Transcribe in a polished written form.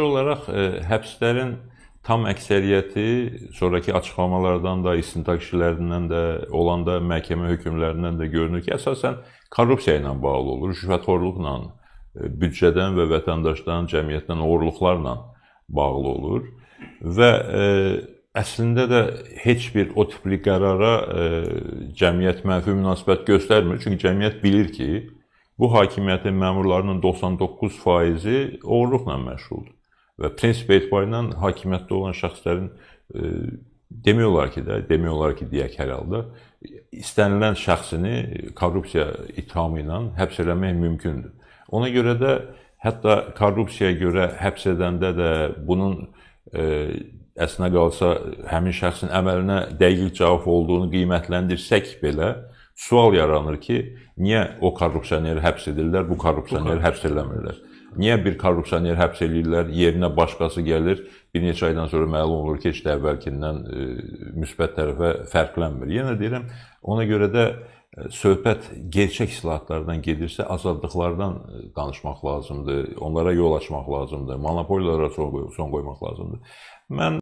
Olaraq həbslərin tam əksəriyyəti sonraki açıqlamalardan da, istintaq işlərindən də, olanda məhkəmə hökmlərindən də görünür ki, əsasən korrupsiya ilə bağlı olur, rüşvətxorluqla, büdcədən və vətəndaşdan, cəmiyyətdən oğurluqlarla bağlı olur və əslində də heç bir o tipli qərara cəmiyyət mənfi münasibət göstərmir. Çünki cəmiyyət bilir ki, bu hakimiyyətin məmurlarının 99%-i oğurluqla məşğuldur. Və prinsip etibarıyla hakimiyyətdə olan şəxslərin demək olar ki, deyək hər halda, istənilən şəxsini korrupsiya ithamı ilə həbs eləmək mümkündür. Ona görə də hətta korrupsiyaya görə həbs edəndə də bunun əslinə qalsa həmin şəxsin əməlinə dəqiq cavab olduğunu qiymətləndirsək belə, sual yaranır ki, niyə o korrupsioneri həbs edirlər, bu korrupsioneri həbs eləmirlər? Niyə bir korrupsioneri həbs edirlər, yerinə başqası gəlir, bir neçə aydan sonra məlum olur ki, heç də əvvəlkindən müsbət tərəfə fərqlənmir. Yenə deyirəm, ona görə də söhbət gerçək islahatlardan gedirsə, azadlıqlardan danışmaq lazımdır, onlara yol açmaq lazımdır, monopoliyalara son qoymaq lazımdır.